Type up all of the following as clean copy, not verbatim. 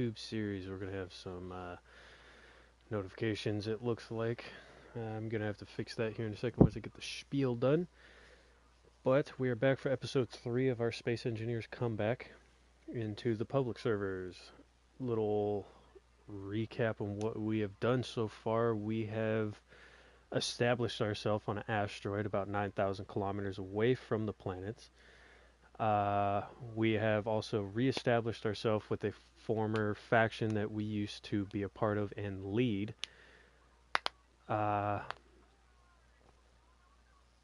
YouTube series. We're going to have some notifications, it looks like. I'm going to have to fix that here in a second once I get the spiel done. But we are back for episode 3 of our Space Engineers comeback into the public servers. Little recap on what we have done so far. We have established ourselves on an asteroid about 9,000 kilometers away from the planets. We have also reestablished ourselves with a former faction that we used to be a part of and lead.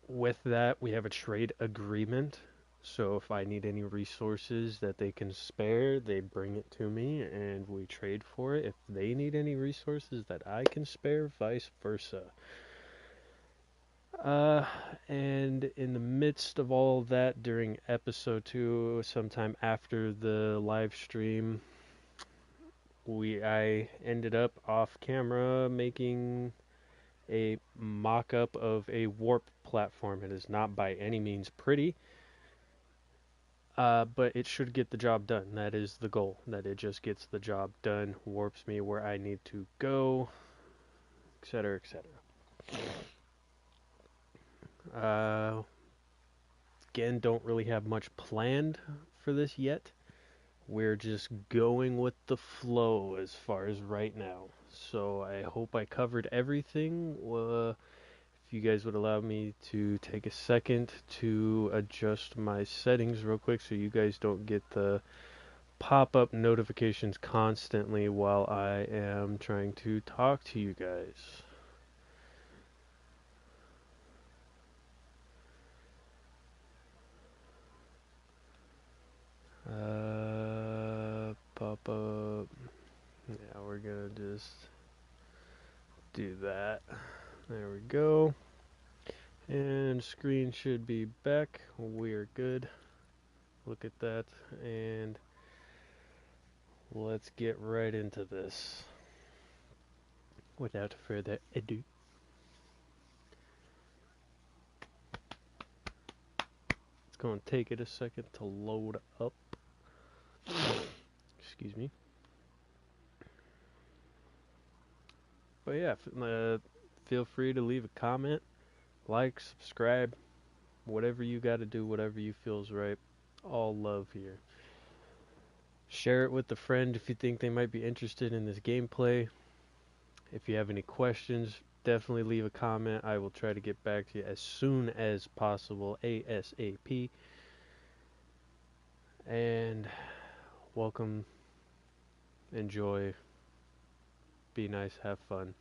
With that, we have a trade agreement. So if I need any resources that they can spare, they bring it to me and we trade for it. If they need any resources that I can spare, vice versa. And in the midst of all that, during episode 2, sometime after the live stream, I ended up off camera making a mock-up of a warp platform. It is not by any means pretty, but it should get the job done. That is the goal, that it just gets the job done, warps me where I need to go, etc., etc. Again, don't really have much planned for this yet. We're just going with the flow as far as right now. So I hope I covered everything. If you guys would allow me to take a second to adjust my settings real quick so you guys don't get the pop-up notifications constantly while I am trying to talk to you guys. Pop up. Yeah, we're gonna just do that. There we go. And screen should be back. We're good. Look at that. And let's get right into this. Without further ado. It's going to take it a second to load up. Excuse me. But yeah, feel free to leave a comment, like, subscribe, whatever you got to do, whatever you feels right. All love here. Share it with a friend if you think they might be interested in this gameplay. If you have any questions, definitely leave a comment. I will try to get back to you as soon as possible, ASAP. And welcome, enjoy, be nice, have fun.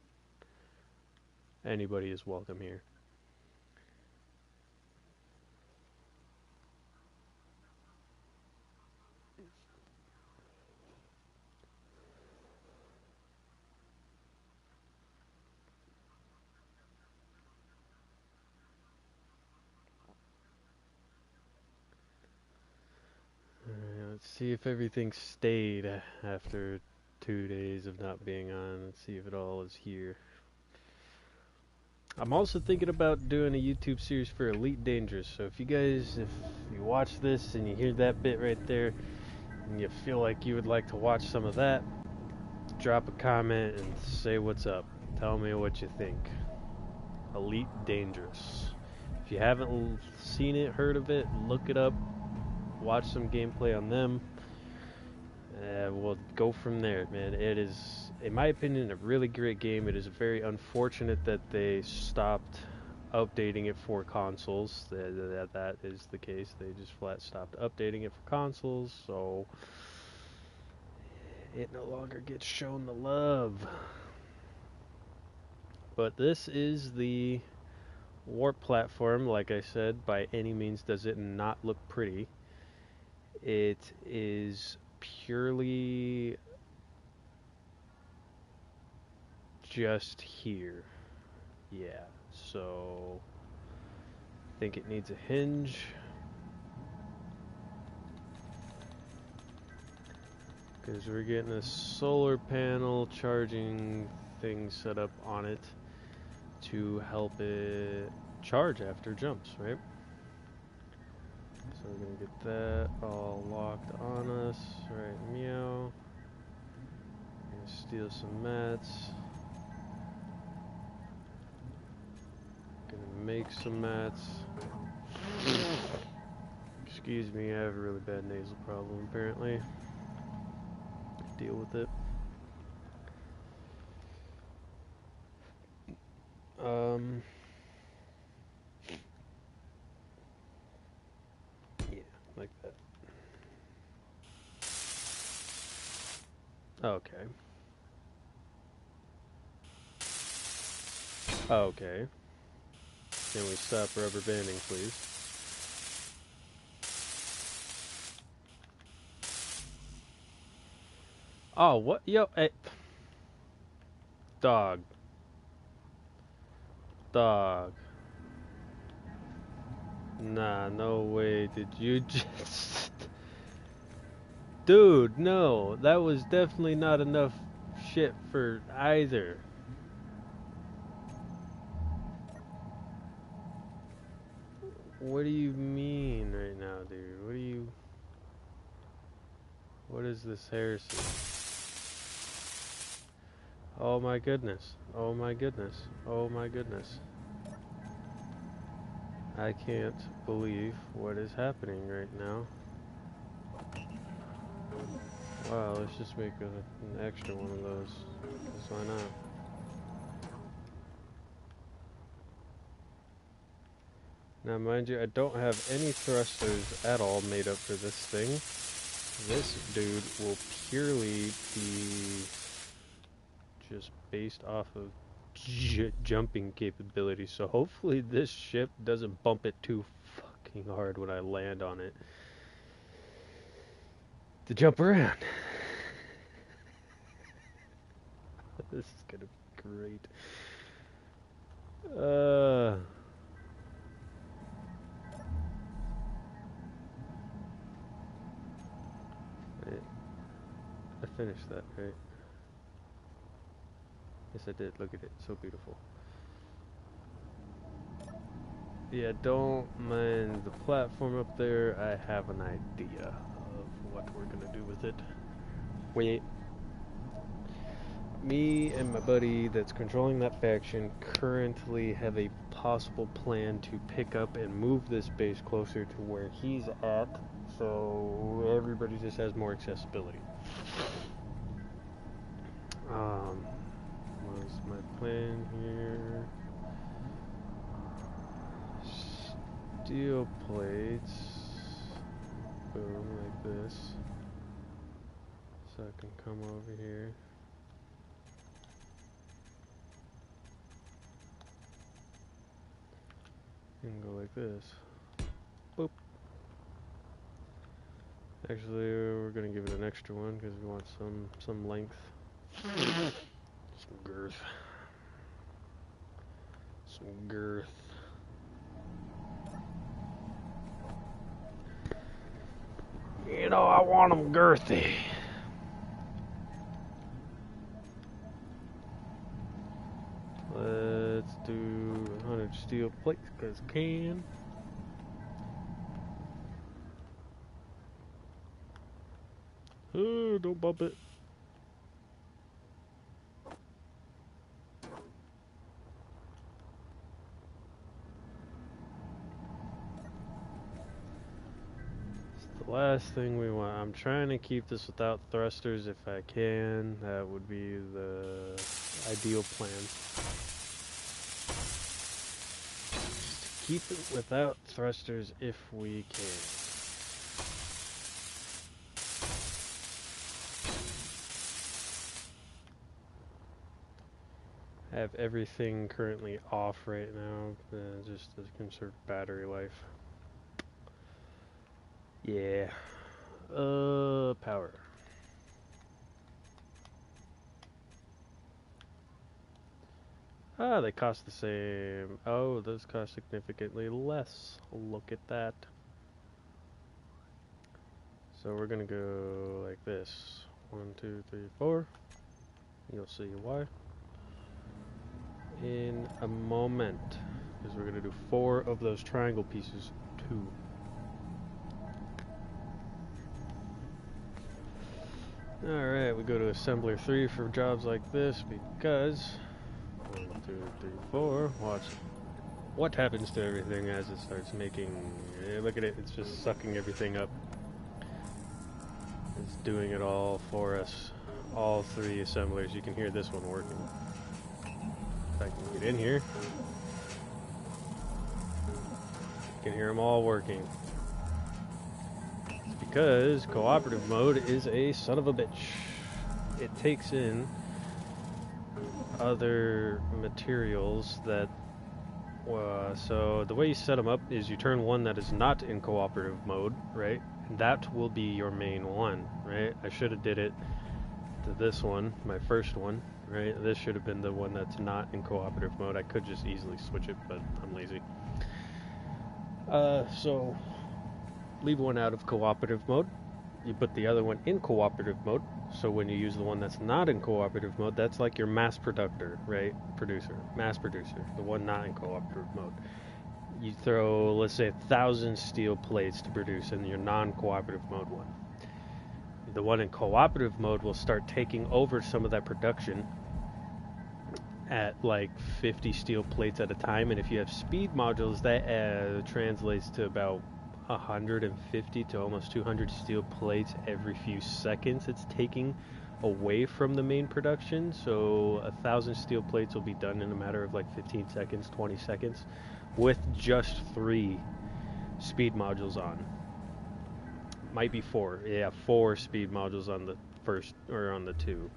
Anybody is welcome here. Let's see if everything stayed after 2 days of not being on. Let's see if it all is here. I'm also thinking about doing a YouTube series for Elite Dangerous. So if you watch this and you hear that bit right there, and you feel like you would like to watch some of that, drop a comment and say what's up. Tell me what you think. Elite Dangerous. If you haven't seen it, heard of it, look it up. Watch some gameplay on them. We'll go from there, man. It is, in my opinion, a really great game. It is very unfortunate that they stopped updating it for consoles. That is the case. They just flat stopped updating it for consoles, so it no longer gets shown the love. But this is the warp platform. Like I said, by any means does it not look pretty. It is purely just here. Yeah, so I think it needs a hinge. Because we're getting a solar panel charging thing set up on it to help it charge after jumps, right? So we're going to get that all locked on us, right, meow. steal some mats. Gonna make some mats. Excuse me, I have a really bad nasal problem apparently. Deal with it. Yeah, like that. Okay. Okay. Can we stop rubber banding, please? Oh, what? Yo, hey. Dog. Dog. Nah, no way. Did you just... Dude, no. That was definitely not enough shit for either. What do you mean right now, dude? What do you... What is this heresy? Oh my goodness. Oh my goodness. Oh my goodness. I can't believe what is happening right now. Wow, let's just make an extra one of those. 'Cause why not? Now mind you, I don't have any thrusters at all made up for this thing. This dude will purely be just based off of jumping capability, so hopefully this ship doesn't bump it too fucking hard when I land on it to jump around. This is gonna be great. I finished that, right? Yes, I did. Look at it. So beautiful. Yeah, don't mind the platform up there. I have an idea of what we're gonna do with it. Wait. Me and my buddy that's controlling that faction currently have a possible plan to pick up and move this base closer to where he's at, so everybody just has more accessibility. What's my plan here? Steel plates. Boom, like this. So I can come over here. And go like this. Boop. Actually, we're gonna give it an extra one because we want some length. Some girth. Some girth. You know, I want them girthy. Let's do 100 steel plates, because can. Oh, don't bump it. It's the last thing we want. I'm trying to keep this without thrusters if I can. That would be the ideal plan. Keep it without thrusters if we can. I have everything currently off right now, just to conserve battery life. Yeah. Power. Ah, they cost the same. Oh, those cost significantly less. Look at that. So we're gonna go like this. 1, 2, 3, 4. You'll see why in a moment, because we're gonna do 4 of those triangle pieces, 2. Alright, we go to assembler 3 for jobs like this because 1, 2, 3, 4. Watch what happens to everything as it starts making. Look at it, it's just sucking everything up. It's doing it all for us. All 3 assemblers. You can hear this one working. If I can get in here, you can hear them all working. It's because cooperative mode is a son of a bitch. It takes in other materials that so the way you set them up is you turn one that is not in cooperative mode, right? And that will be your main one, right? I should have did it to this one, my first one, right? This should have been the one that's not in cooperative mode. I could just easily switch it, but I'm lazy. So leave one out of cooperative mode. You put the other one in cooperative mode. So when you use the one that's not in cooperative mode, that's like your mass producer, right? Mass producer, the one not in cooperative mode. You throw, let's say, 1,000 steel plates to produce in your non-cooperative mode one. The one in cooperative mode will start taking over some of that production at like 50 steel plates at a time, and if you have speed modules, that translates to about 150 to almost 200 steel plates every few seconds it's taking away from the main production. So 1,000 steel plates will be done in a matter of like 15 seconds, 20 seconds with just 3 speed modules on. Might be 4. Yeah, 4 speed modules on the first, or on the 2.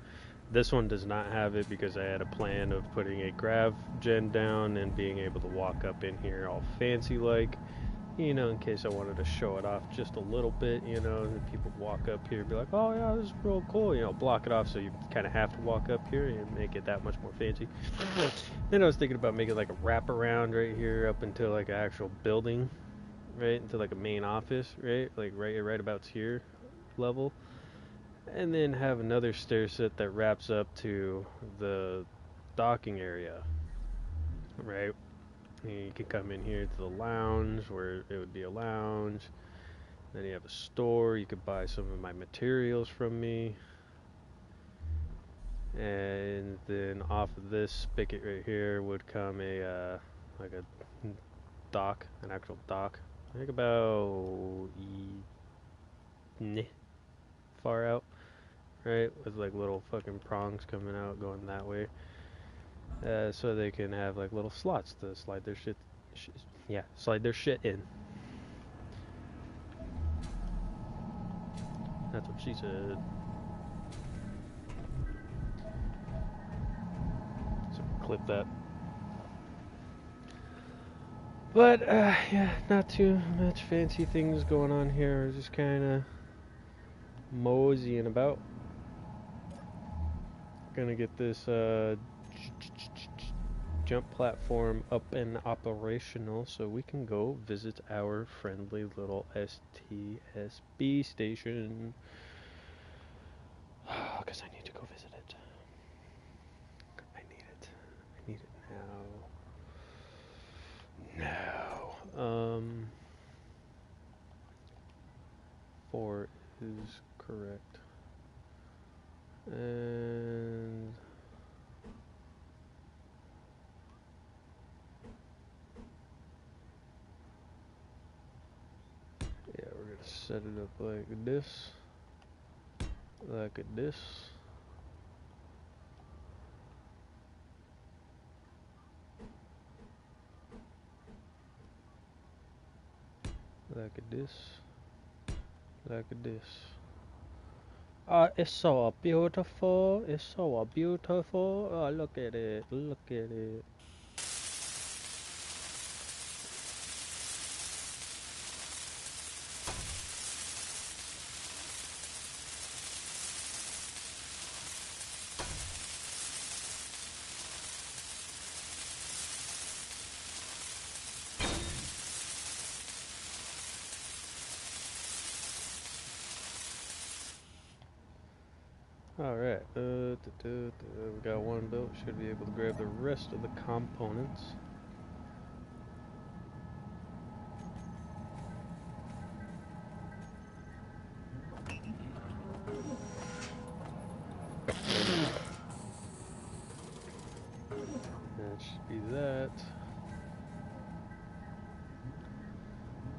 This one does not have it because I had a plan of putting a grav gen down and being able to walk up in here all fancy like, you know, in case I wanted to show it off just a little bit, you know, and people walk up here and be like, oh yeah, this is real cool, you know, block it off so you kind of have to walk up here and make it that much more fancy. Then I was thinking about making like a wraparound right here up into like an actual building, right, into like a main office, right, like right about here level, and then have another stair set that wraps up to the docking area, right. You can come in here to the lounge where it would be a lounge. Then you have a store. You could buy some of my materials from me. And then off of this spigot right here would come a like a dock, an actual dock. I think about far out, right? With like little fucking prongs coming out going that way. So they can have like little slots to slide their shit in. That's what she said. So clip that. But yeah, not too much fancy things going on here. We're just kind of moseying about. Gonna get this jump platform up and operational so we can go visit our friendly little STSB station. Because I need to go visit it. I need it now. 4 is correct. And yeah, we're gonna set it up like this, like this. Like this, like this. It's so beautiful. It's so beautiful. Oh, look at it. Look at it. Alright, we got one built. Should be able to grab the rest of the components. got,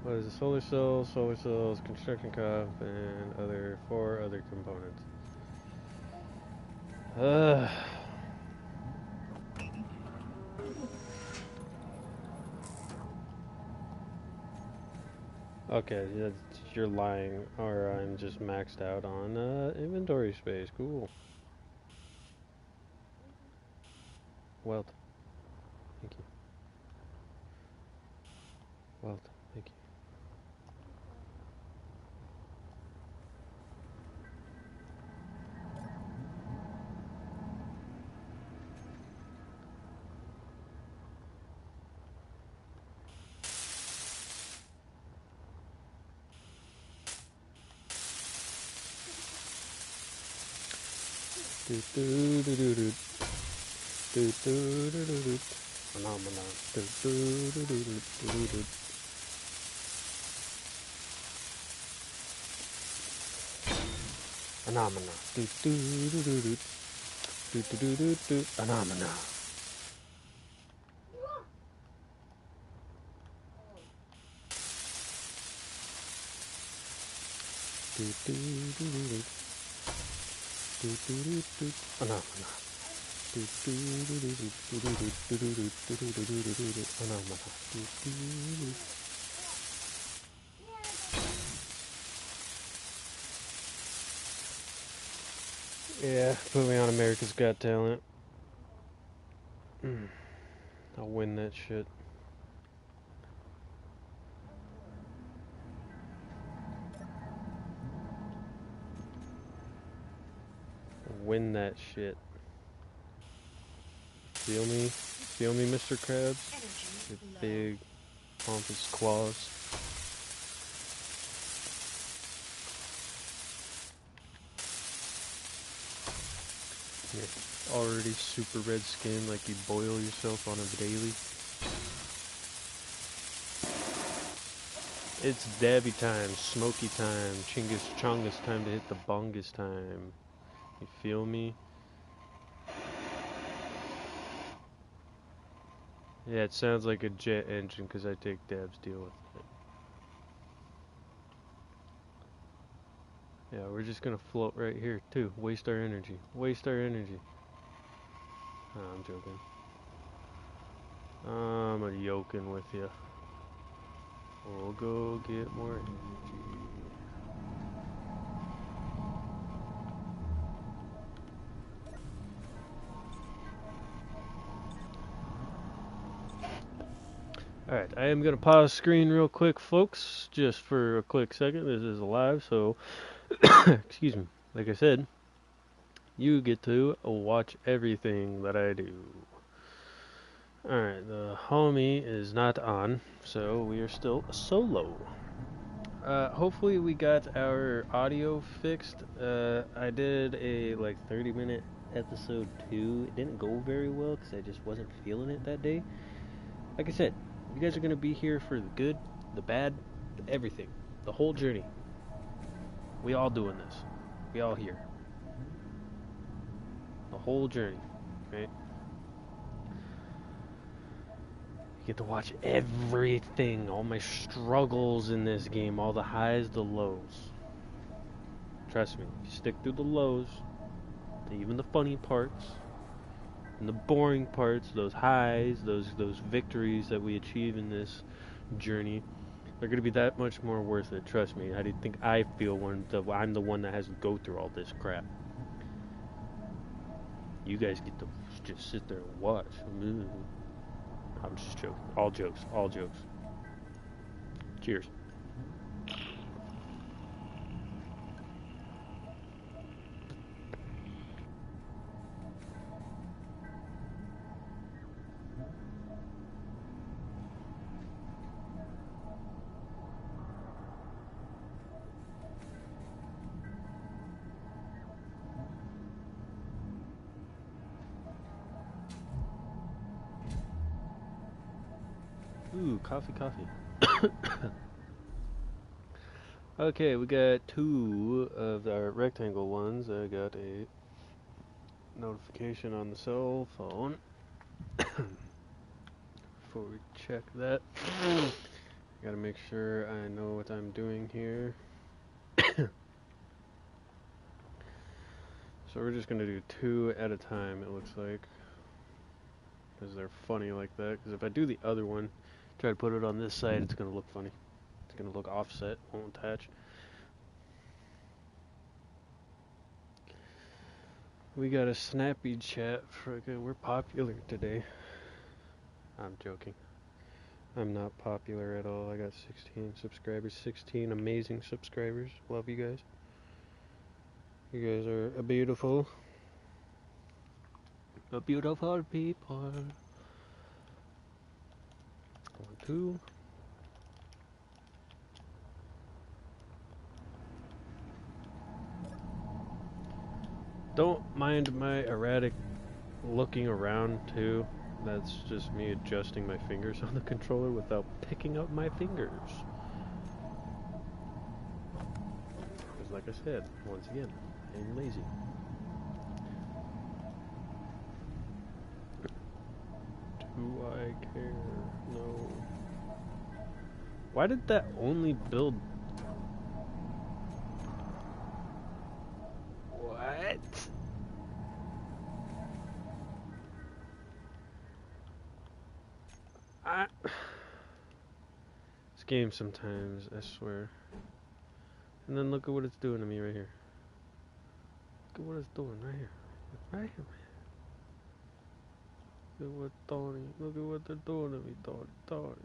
what is it, solar cells, construction cup, and four other components. Okay, you're lying, or I'm just maxed out on inventory space. Cool. Wealth. Thank you. Wealth. Thank you. Do do do do do do do do do do. Phenomena. Do do do do do do do. Phenomena. Do do do do do do do do do do. Phenomena. Do do do do do do do do do. Phenomena. Do do do do do do do do do do do do do do do do. Phenomena. Do do do. Yeah, put me on America's Got Talent. I'll win that shit. I'll win that shit. Feel me? Feel me, Mr. Krabs? Your big, pompous claws. You're already super red skin, like you boil yourself on a daily. It's dabby time, smoky time, chingus chongus time to hit the bongus time. You feel me? Yeah, it sounds like a jet engine because I take dabs, deal with it. Yeah, we're just gonna float right here too. Waste our energy. Waste our energy. Oh, I'm joking. I'm yoking with you. We'll go get more energy. Alright, I am going to pause screen real quick, folks, just for a quick second. This is live, so, excuse me, like I said, you get to watch everything that I do. Alright, the homie is not on, so we are still solo. Hopefully we got our audio fixed. I did a, 30-minute episode 2. It didn't go very well because I just wasn't feeling it that day. Like I said, you guys are going to be here for the good, the bad, everything. The whole journey. We all doing this. We all here. The whole journey, right? You get to watch everything, all my struggles in this game, all the highs, the lows. Trust me, if you stick through the lows, even the funny parts, and the boring parts, those highs, those victories that we achieve in this journey, they're going to be that much more worth it. Trust me. How do you think I feel when I'm the one that has to go through all this crap? You guys get to just sit there and watch. I'm just joking. All jokes. All jokes. Cheers. Ooh, coffee. Okay, we got 2 of our rectangle ones. I got a notification on the cell phone before we check that. Gotta make sure I know what I'm doing here. So we're just gonna do 2 at a time, it looks like. Because they're funny like that. Because if I do the other one, try to put it on this side, it's gonna look funny. It's gonna look offset, won't attach. We got a snappy chat. We're popular today. I'm joking. I'm not popular at all. I got 16 subscribers. 16 amazing subscribers. Love you guys. You guys are a beautiful people. 1, 2. Don't mind my erratic looking around too. That's just me adjusting my fingers on the controller without picking up my fingers. Because like I said, once again, I'm lazy. Do I care? No. Why did that only build? What? This game sometimes, I swear. And then look at what it's doing to me right here. Look at what it's doing right here. Right here. Look at what Tony, look at what they're doing to me, Tony.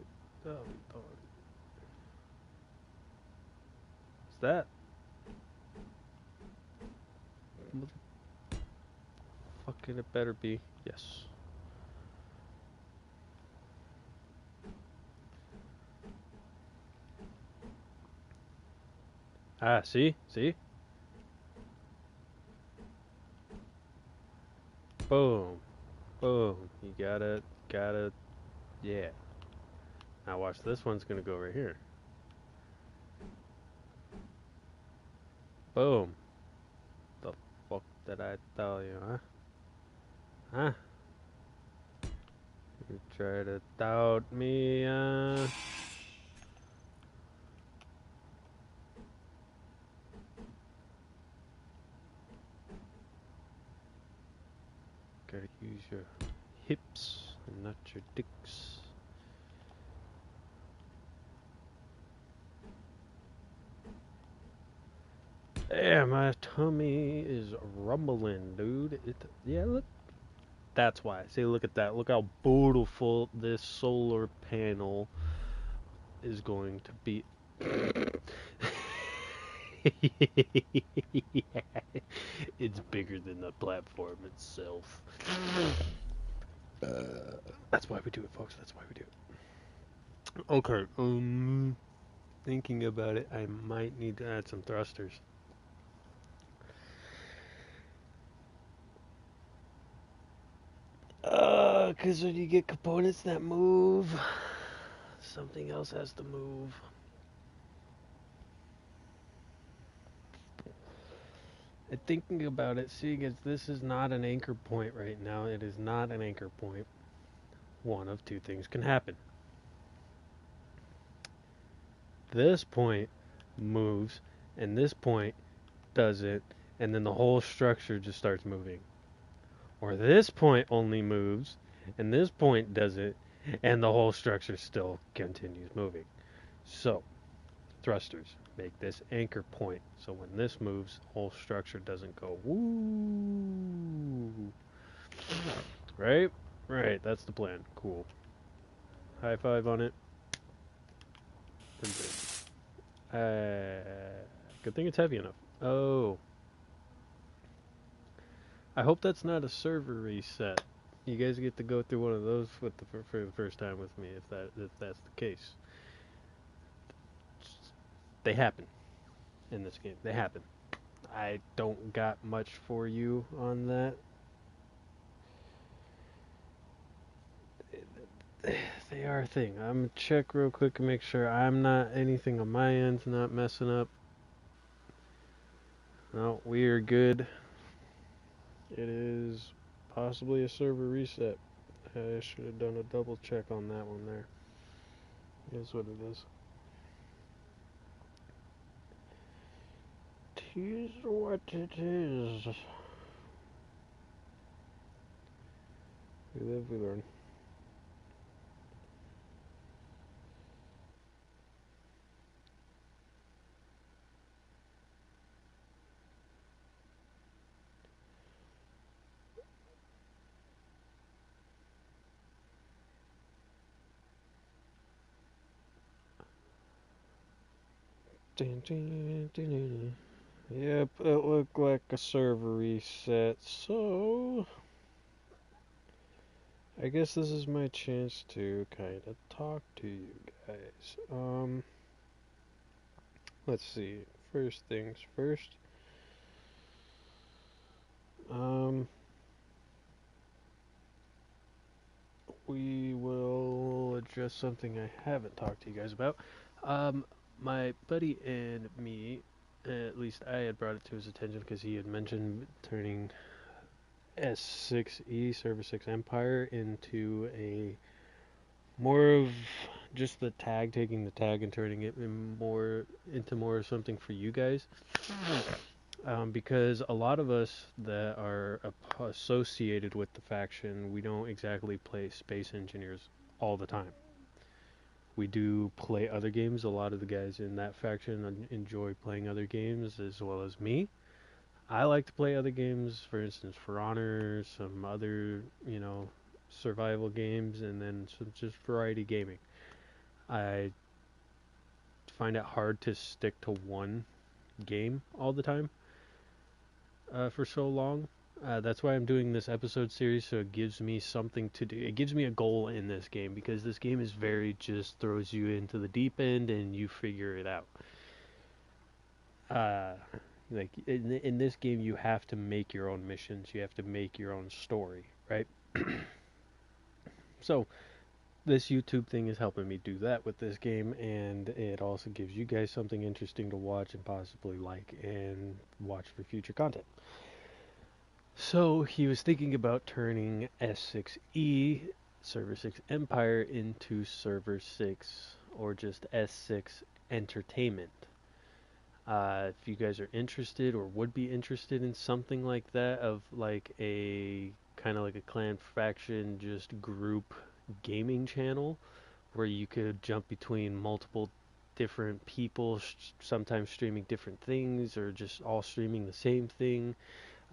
What's that? Fucking it better be. Yes. Ah, see? See? Boom. Boom. You gotta, yeah. Now watch, this one's gonna go right here. Boom. The fuck did I tell you, huh? Huh? You try to doubt me, Gotta use your hips and not your dicks. Yeah, my tummy is rumbling, dude. Yeah, look. That's why. See, look at that. Look how beautiful this solar panel is going to be. It's bigger than the platform itself. That's why we do it, folks. That's why we do it. Okay. Thinking about it, I might need to add some thrusters. Because when you get components that move, something else has to move. And thinking about it, seeing as this is not an anchor point right now, it is not an anchor point. One of 2 things can happen. This point moves, and this point doesn't, and then the whole structure just starts moving. Or this point only moves, and this point doesn't, and the whole structure still continues moving. So, thrusters make this anchor point, so when this moves, the whole structure doesn't go woo. Right? Right, that's the plan. Cool. High five on it. Good thing it's heavy enough. Oh. I hope that's not a server reset. You guys get to go through one of those for the first time with me, if that's the case. They happen in this game. They happen. I don't got much for you on that. They are a thing. I'm gonna check real quick and make sure I'm not anything on my end's not messing up. No, we are good. It is possibly a server reset. I should have done a double check on that one there. Here's what it is. Here's what it is. We live, we learn. Dun, dun, dun, dun. Yep, it looked like a server reset, so I guess this is my chance to kind of talk to you guys. Let's see. First things first. Um, we will address something I haven't talked to you guys about. My buddy and me, at least I had brought it to his attention because he had mentioned turning S6E Server 6 Empire into a more of just the tag, taking the tag and turning it into more of something for you guys. Because a lot of us that are associated with the faction, we don't exactly play Space Engineers all the time. We do play other games. A lot of the guys in that faction enjoy playing other games as well as me. I like to play other games, for instance, For Honor, some other, survival games, and then some just variety gaming. I find it hard to stick to one game all the time for so long. That's why I'm doing this episode series, so it gives me something to do. It gives me a goal in this game, because this game is very just throws you into the deep end and you figure it out. Like in this game, you have to make your own missions. You have to make your own story, right? So this YouTube thing is helping me do that with this game, and it also gives you guys something interesting to watch and possibly like and watch for future content. So he was thinking about turning S6E, Server 6 Empire, into Server 6 or just S6 Entertainment. If you guys are interested or would be interested in something like that, of like a kind of like a clan faction, just group gaming channel where you could jump between multiple different people, sometimes streaming different things or just all streaming the same thing.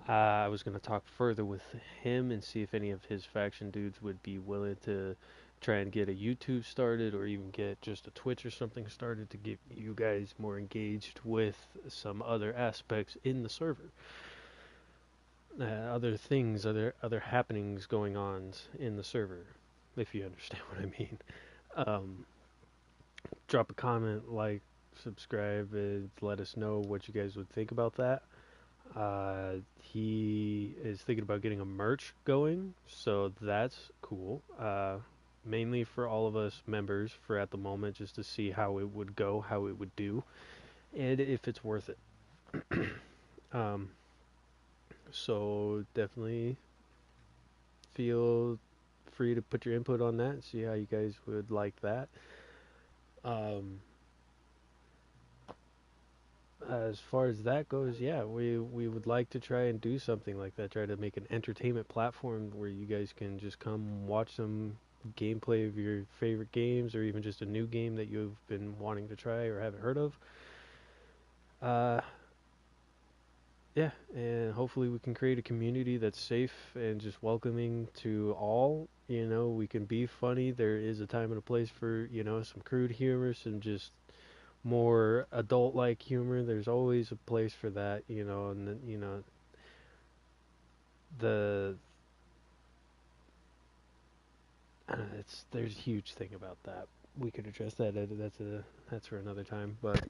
I was going to talk further with him and see if any of his faction dudes would be willing to try and get a YouTube started or even get just a Twitch or something started to get you guys more engaged with some other aspects in the server. Other things, other happenings going on in the server, if you understand what I mean. Um, Drop a comment, like, subscribe, and let us know what you guys would think about that. He is thinking about getting a merch going, so that's cool. Mainly for all of us members for at the moment, just to see how it would go, how it would do, and if it's worth it. um, so definitely feel free to put your input on that, see how you guys would like that. Um, as far as that goes, yeah, we would like to try and do something like that. Try to make an entertainment platform where you guys can just come watch some gameplay of your favorite games, or even just a new game that you've been wanting to try or haven't heard of. Uh, yeah, and hopefully we can create a community that's safe and just welcoming to all. We can be funny. There is a time and a place for, some crude humor, some just more adult-like humor. There's always a place for that, and then, the there's a huge thing about that. We could address that. That's for another time. But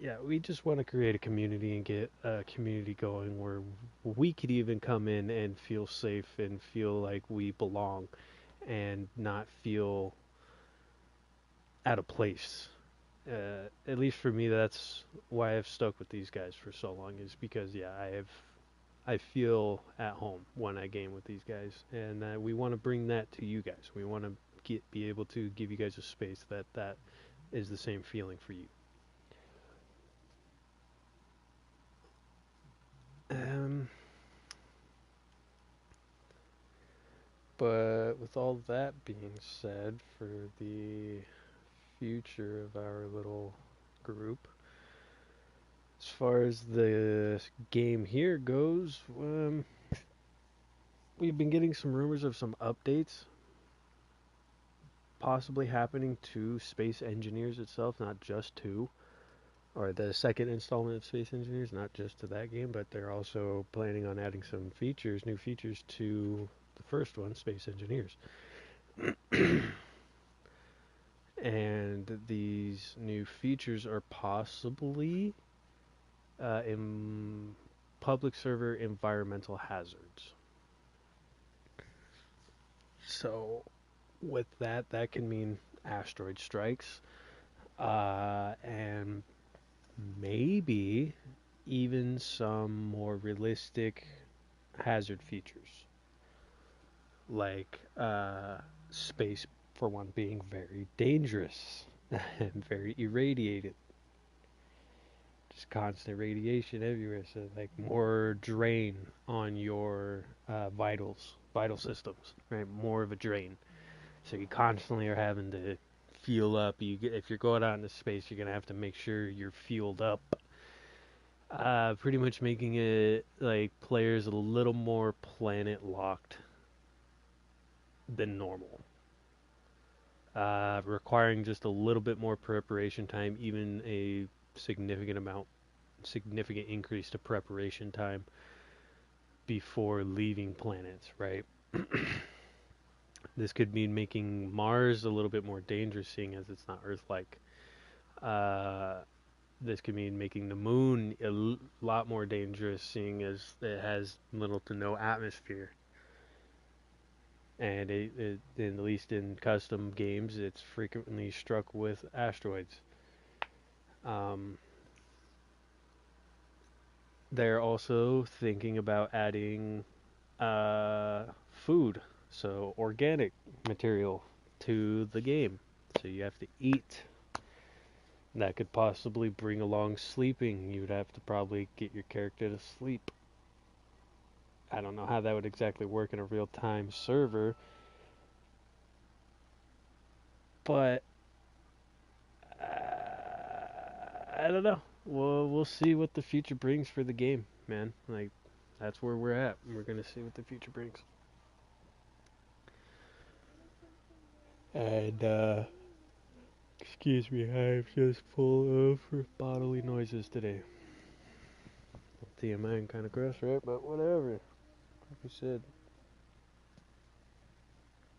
yeah, we just want to create a community and get a community going where we could even come in and feel safe and feel like we belong and not feel out of place. At least for me, that's why I've stuck with these guys for so long. Is because, yeah, I feel at home when I game with these guys, and we want to bring that to you guys. We want to be able to give you guys a space that is the same feeling for you. Um, but with all that being said, for the future of our little group, as far as the game here goes, we've been getting some rumors of some updates possibly happening to Space Engineers itself, not just to, or the second installment of Space Engineers, not just to that game, but they're also planning on adding some features, new features to the first one, Space Engineers. And these new features are possibly in public server environmental hazards. So, with that, that can mean asteroid strikes, and maybe even some more realistic hazard features, like space, for one, being very dangerous and very irradiated. Just constant radiation everywhere, so like more drain on your vital systems, right? More of a drain. So you constantly are having to fuel up. If you're going out into space, you're gonna have to make sure you're fueled up. Pretty much making it like players a little more planet locked than normal. Requiring just a little bit more preparation time, even a significant increase to preparation time before leaving planets, right? This could mean making Mars a little bit more dangerous, seeing as it's not Earth-like. This could mean making the moon a lot more dangerous, seeing as it has little to no atmosphere. And at least in custom games, it's frequently struck with asteroids. They're also thinking about adding food, so organic material, to the game. So you have to eat. That could possibly bring along sleeping. You would have to probably get your character to sleep. I don't know how that would exactly work in a real-time server, but I don't know. We'll see what the future brings for the game, man. Like, that's where we're at. We're gonna see what the future brings. And excuse me, I'm just full of bodily noises today. TMI kind of gross, right? But whatever. Like I said,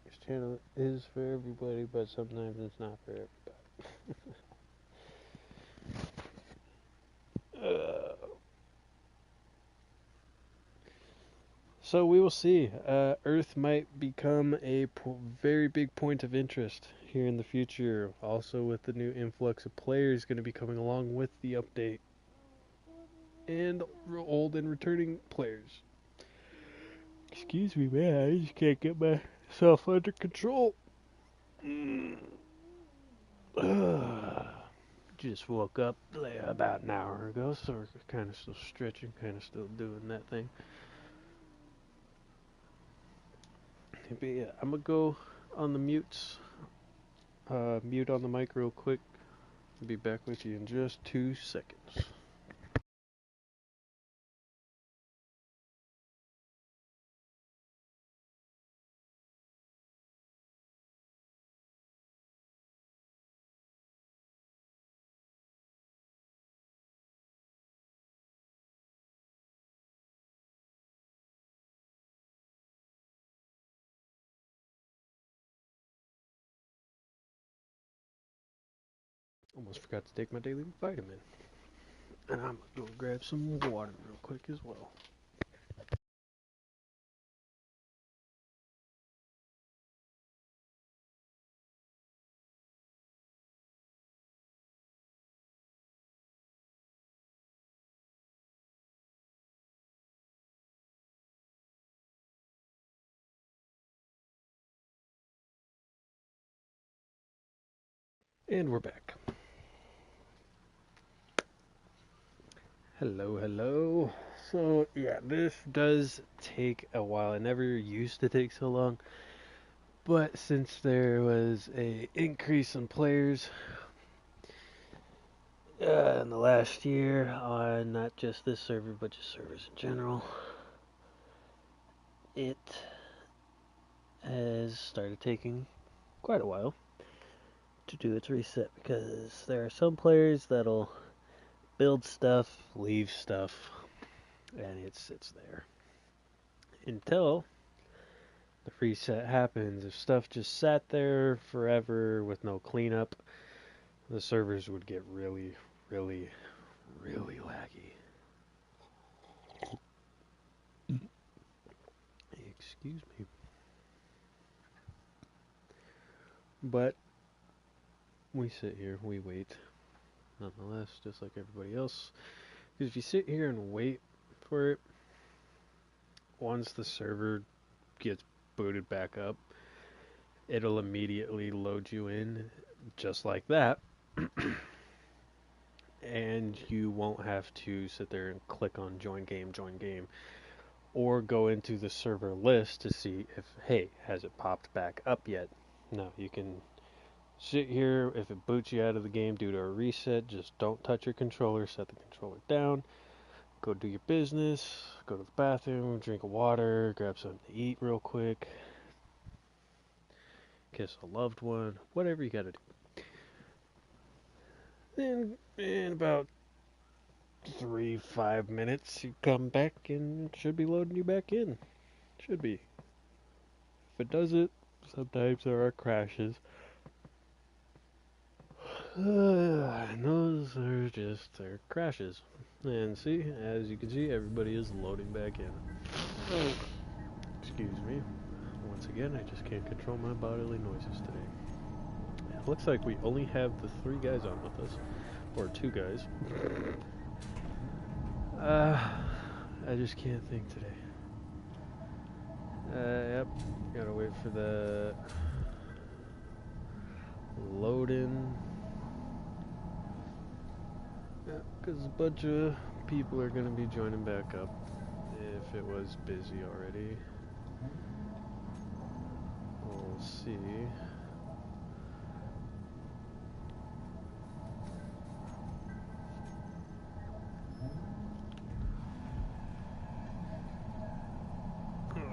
this channel is for everybody, but sometimes it's not for everybody. So we will see. Earth might become a very big point of interest here in the future. Also, with the new influx of players going to be coming along with the update, and old and returning players. Excuse me, man. I just can't get myself under control. Just woke up about an hour ago, so we're kind of still stretching, kind of still doing that thing. But yeah, I'm gonna go on the mutes. Mute on the mic real quick. I'll be back with you in just 2 seconds. Almost forgot to take my daily vitamin. And I'm gonna go grab some water real quick as well. And we're back. Hello, hello. So, yeah, this does take a while. It never used to take so long. But since there was a increase in players in the last year on not just this server, but just servers in general, it has started taking quite a while to do its reset because there are some players that'll build stuff, leave stuff, and it sits there until the reset happens. If stuff just sat there forever with no cleanup, the servers would get really, really, really laggy. Excuse me. But we sit here, we wait, nonetheless, just like everybody else. Because if you sit here and wait for it, once the server gets booted back up, it'll immediately load you in just like that. And you won't have to sit there and click on join game, or go into the server list to see if, hey, has it popped back up yet? No, you can sit here. If it boots you out of the game due to a reset, just don't touch your controller, set the controller down, go do your business, go to the bathroom, drink of water, grab something to eat real quick, kiss a loved one, whatever you gotta do. Then in about 3-5 minutes you come back and it should be loading you back in. Should be. If it does it, sometimes there are crashes. And those are just their crashes. And see, as you can see, everybody is loading back in. Oh, excuse me. Once again, I just can't control my bodily noises today. It looks like we only have the 3 guys on with us. Or 2 guys. I just can't think today. Yep. Gotta wait for the load in. Yeah, because a bunch of people are gonna be joining back up if it was busy already. We'll see.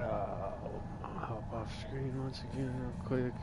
I'll hop off screen once again real quick.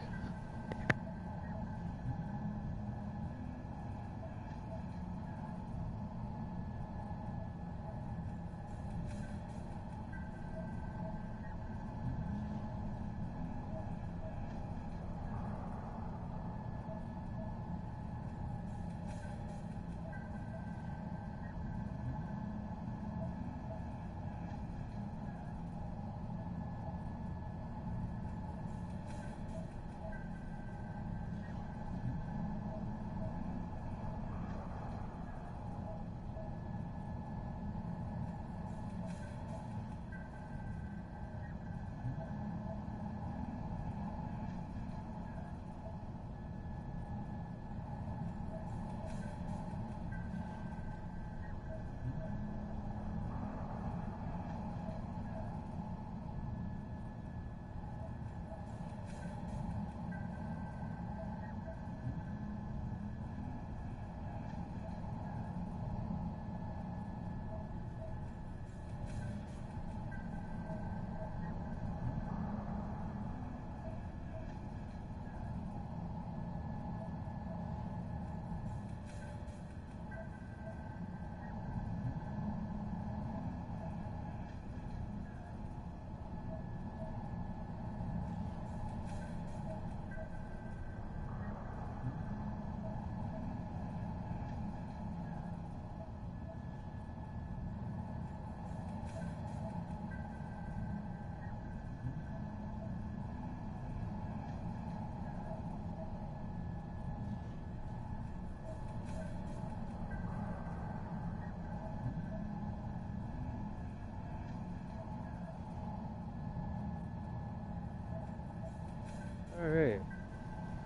Alright.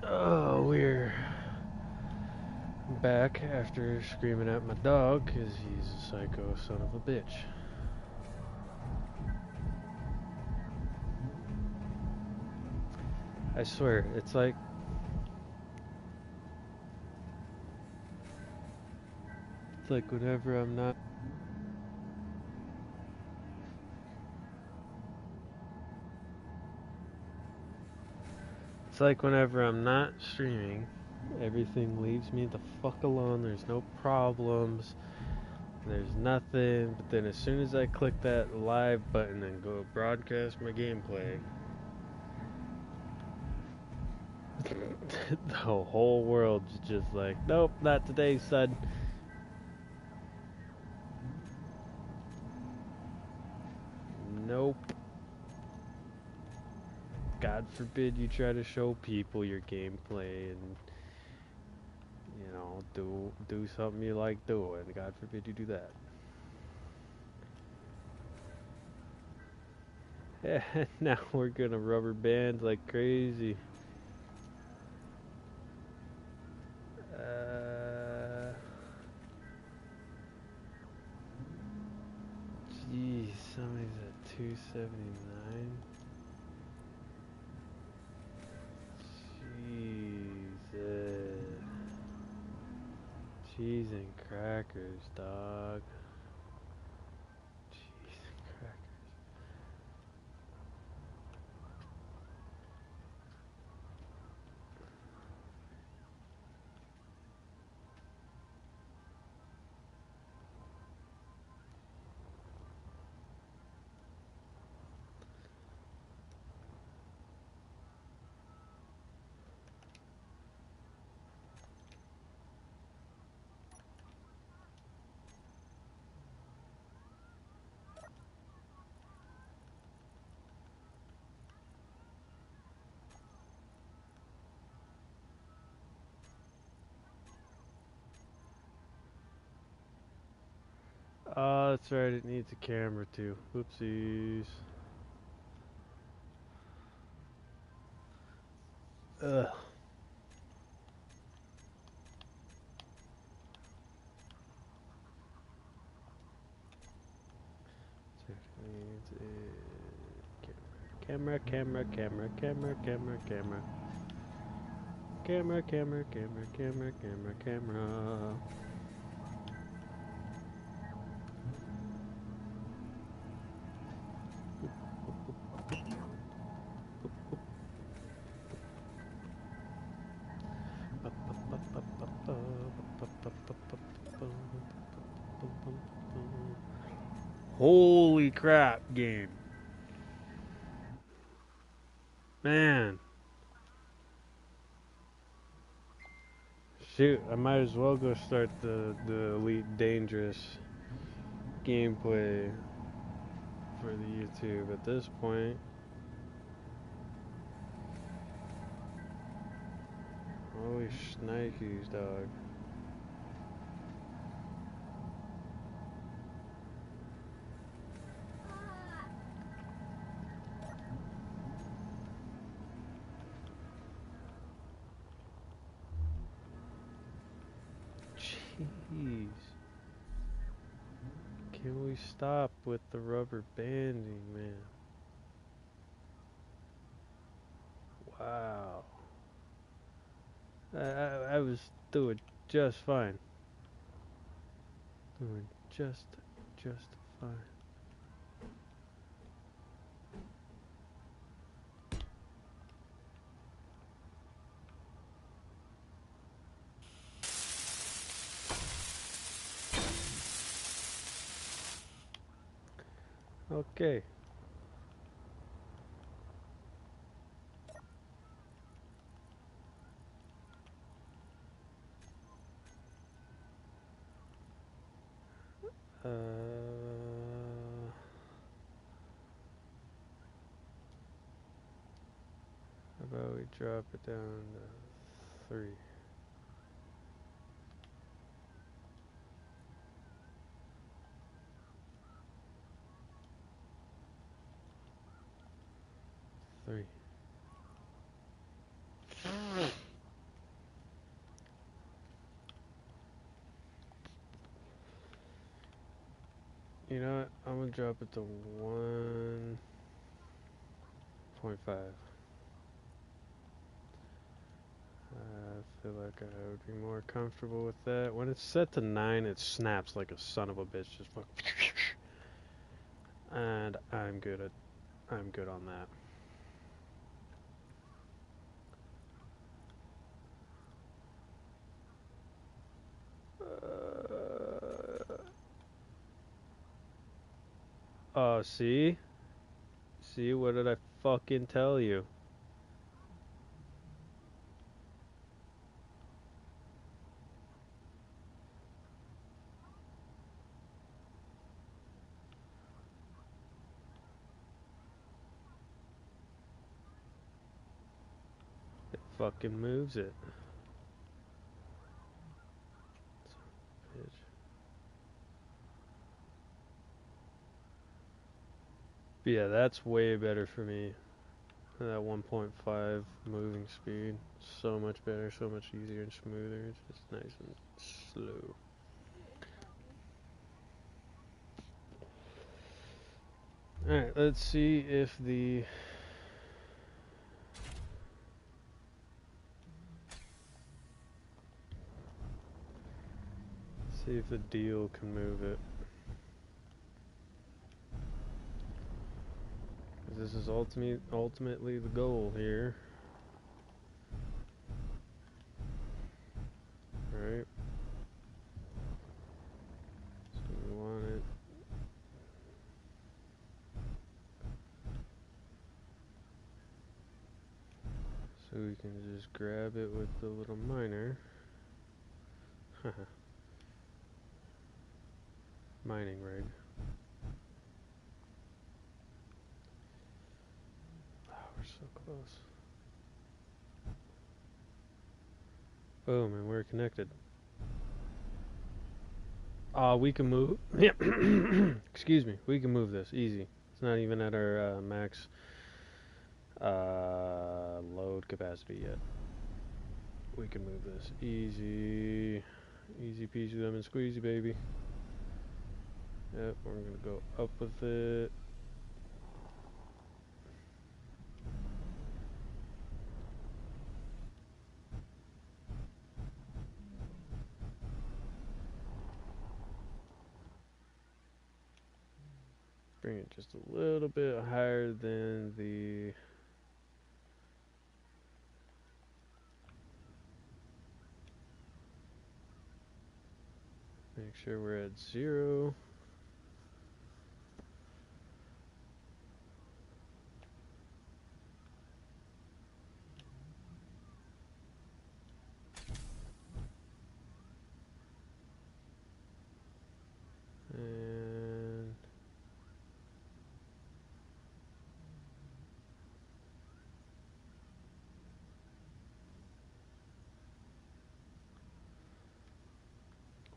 Oh, we're back after screaming at my dog because he's a psycho son of a bitch. I swear, it's like whenever I'm not streaming, everything leaves me the fuck alone. There's no problems. There's nothing. But then as soon as I click that live button and go broadcast my gameplay, the whole world's just like, nope, not today, son. Nope. God forbid you try to show people your gameplay and, you know, do something you like doing. God forbid you do that. Yeah, now we're gonna rubber band like crazy. Jeez, somebody's at 279. Jesus. Cheese and crackers, dog. Cheese and crackers. Oh, that's right, it needs a camera too. Whoopsies. Ugh. Camera, camera, camera, camera, camera, camera. Camera, camera, camera, camera, camera, camera. Holy crap, game. Man. Shoot, I might as well go start the Elite Dangerous gameplay for the YouTube at this point. Holy shnikes, dog. Jeez. Can we stop with the rubber banding, man? Wow. I was doing just fine. Doing just fine. Okay. How about we drop it down to 3? want to drop it to 1.5. I feel like I would be more comfortable with that. When it's set to 9, it snaps like a son of a bitch. Just fuck. And I'm good on that. Oh, see? See, what did I fucking tell you? It fucking moves it. Bitch. But yeah, that's way better for me. That 1.5 moving speed. So much better, so much easier and smoother. It's just nice and slow. Alright, let's see if the... See if the deal can move it. This is ultimately the goal here. Right? So we want it. So we can just grab it with the little miner. Mining rig. Oh, we're so close. Boom, and we're connected. We can move. Yeah. Excuse me. We can move this easy. It's not even at our max load capacity yet. We can move this easy. Easy peasy lemon squeezy, baby. Yep, we're gonna go up with it. Bring it just a little bit higher than the... Make sure we're at 0. And...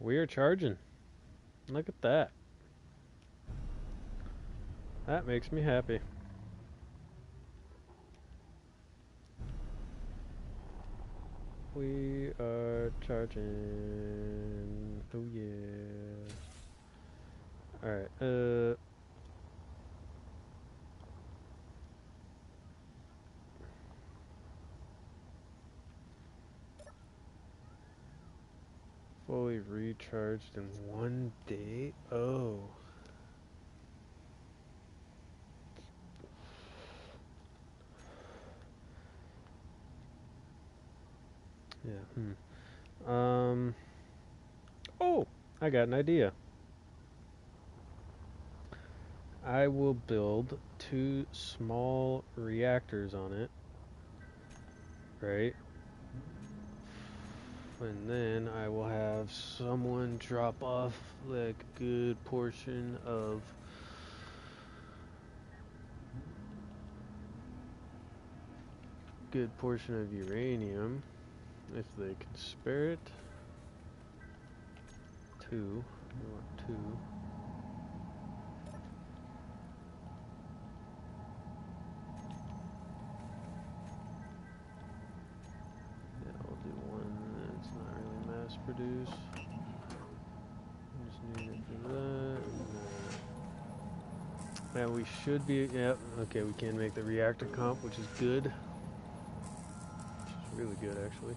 we are charging. Look at that. That makes me happy. We are charging. Oh yeah. Alright, fully recharged in 1 day? Oh. Yeah, Oh! I got an idea. I will build 2 small reactors on it. Right? And then I will have someone drop off like a good portion of uranium if they can spare it. 2. We want 2. Yeah, I'll do 1 that's not really mass produced. Just need it for that and that. Now we should be, yep, okay, we can make the reactor comp, which is good. Which is really good, actually.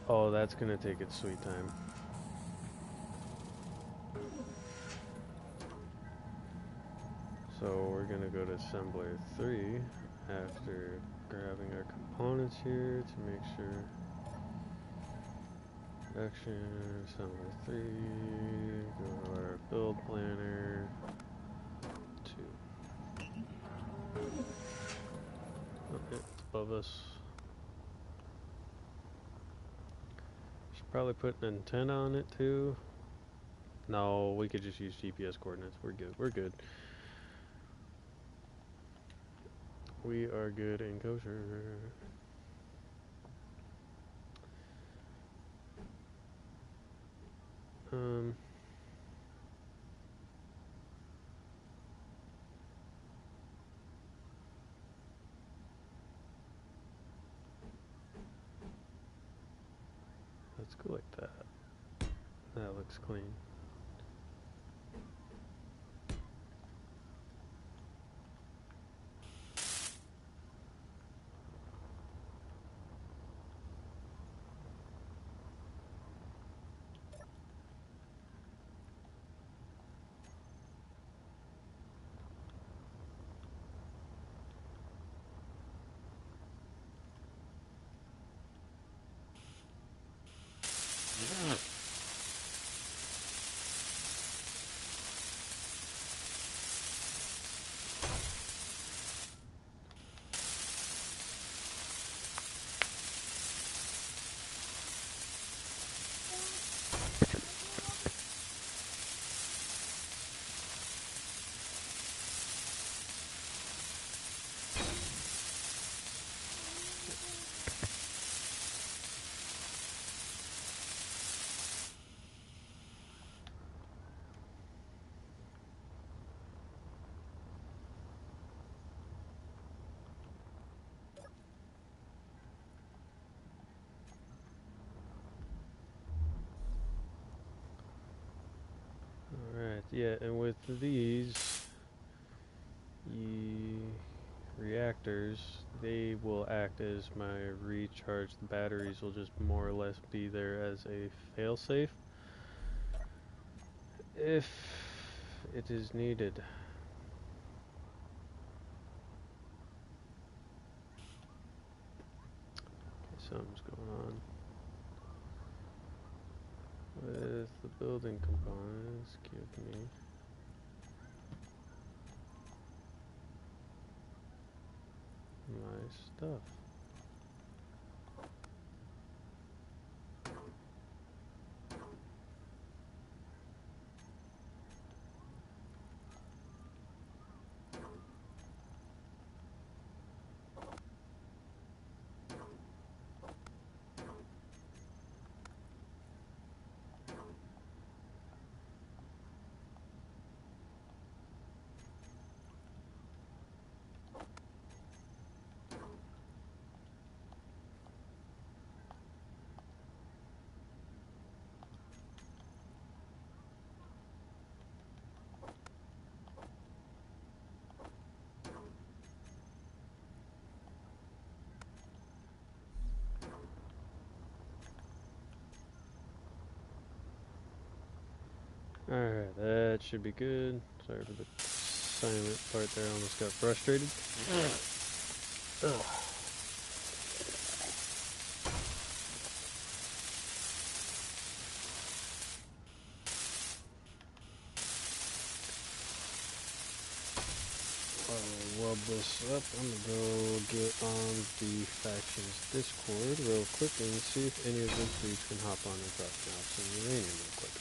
Oh, that's gonna take its sweet time. So we're gonna go to assembler 3 after grabbing our components here to make sure. Production, assembler 3, go to our build planner 2. Okay, it's above us. Should probably put an antenna on it too. No, we could just use GPS coordinates. We're good. We're good. We are good and kosher. Let's go like that. That looks clean. Alright, yeah, and with these reactors, they will act as my recharge. The batteries will just more or less be there as a failsafe if it is needed. Okay, something's going on with the building components. Give me my stuff. Alright, that should be good. Sorry for the silent part there, I almost got frustrated. Ugh. I'll weld this up. I'm gonna go get on the factions Discord real quick and see if any of those dudes can hop on and drop me off some uranium real quick.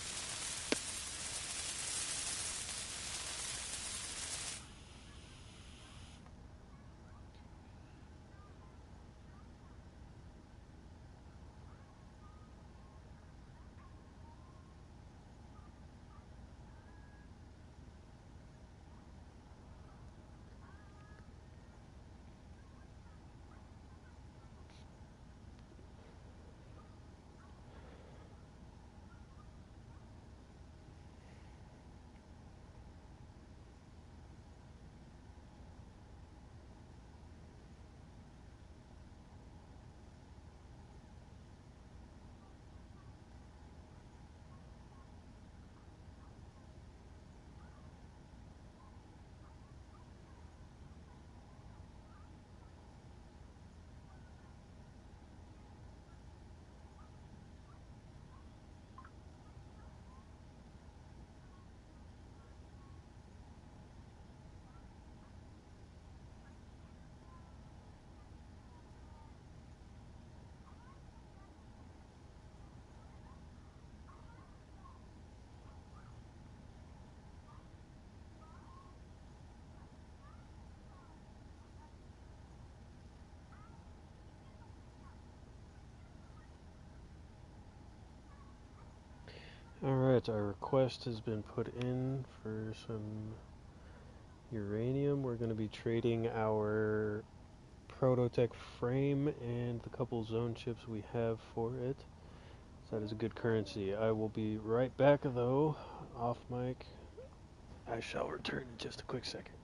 Alright, our request has been put in for some uranium. We're going to be trading our Prototech frame and the couple zone chips we have for it. So that is a good currency. I will be right back though, off mic. I shall return in just a quick second.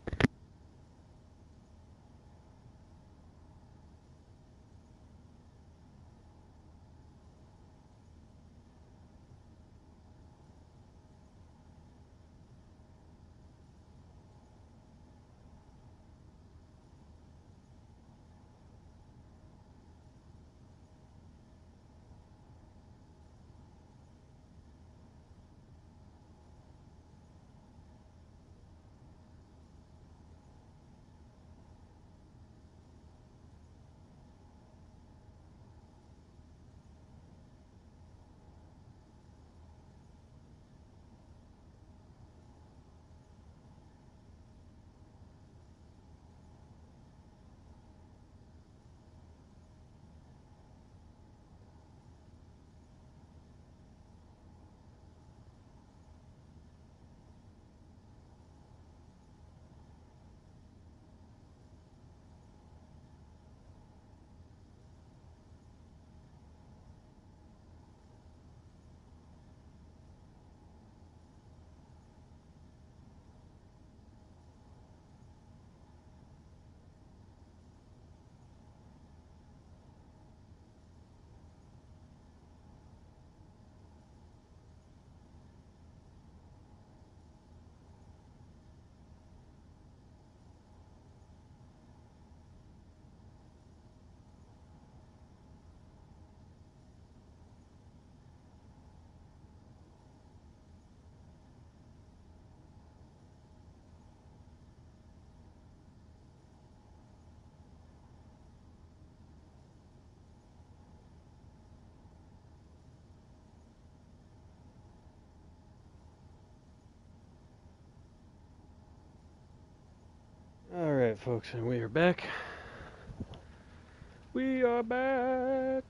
Alright folks, and we are back. We are back!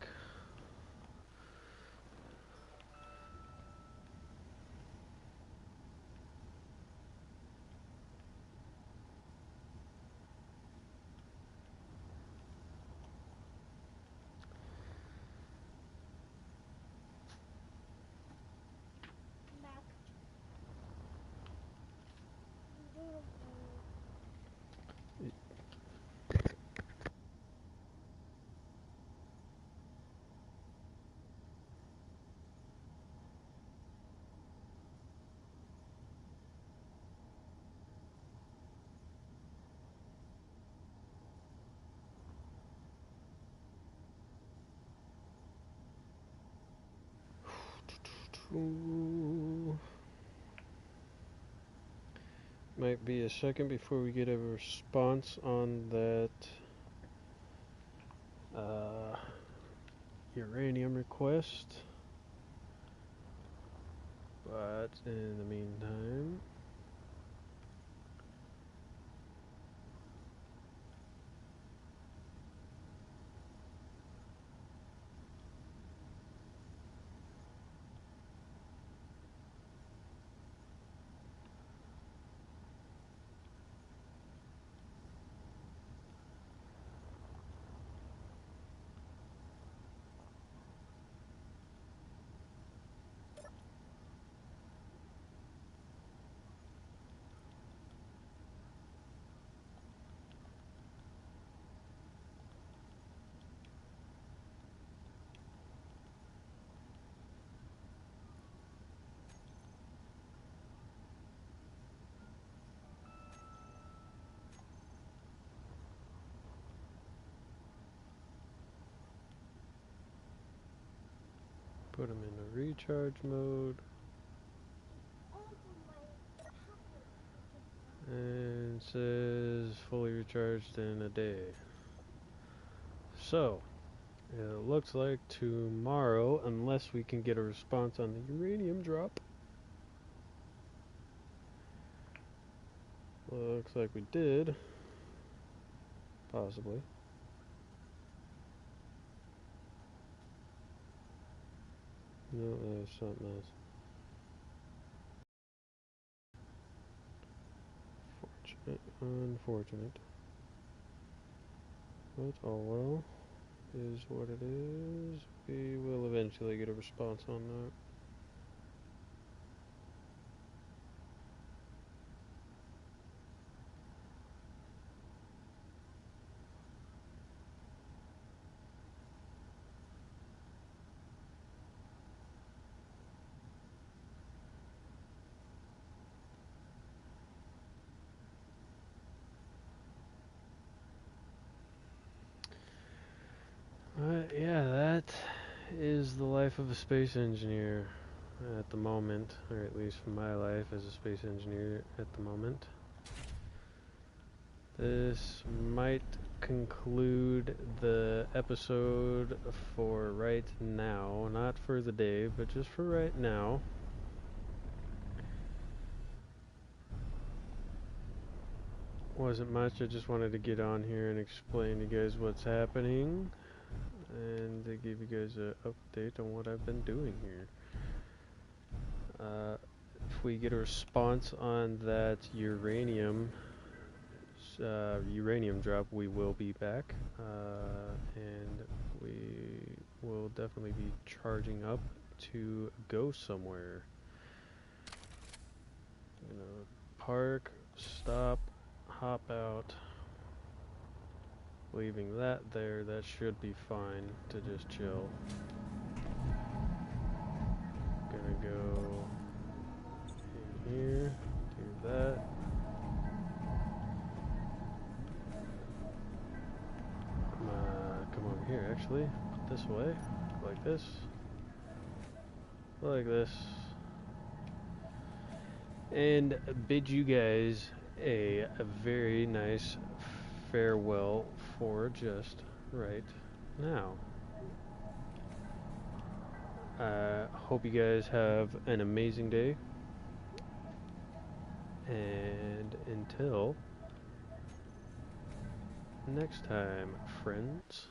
Might be a second before we get a response on that uranium request. But in the meantime, put them in the recharge mode. And it says fully recharged in a day. So, it looks like tomorrow, unless we can get a response on the uranium drop. Looks like we did. Possibly. No, there's something else. Unfortunate. But all well is what it is. We will eventually get a response on that. Yeah, that is the life of a space engineer at the moment, or at least my life as a space engineer at the moment. This might conclude the episode for right now, not for the day, but just for right now. Wasn't much, I just wanted to get on here and explain to you guys what's happening and to give you guys an update on what I've been doing here. If we get a response on that uranium drop, we will be back, and we will definitely be charging up to go somewhere. You know, park, stop, hop out. Leaving that there, that should be fine to just chill. Gonna go in here, do that. Come over here actually, this way, like this, like this. And bid you guys a very nice farewell for just right now. Hope you guys have an amazing day, and until next time, friends.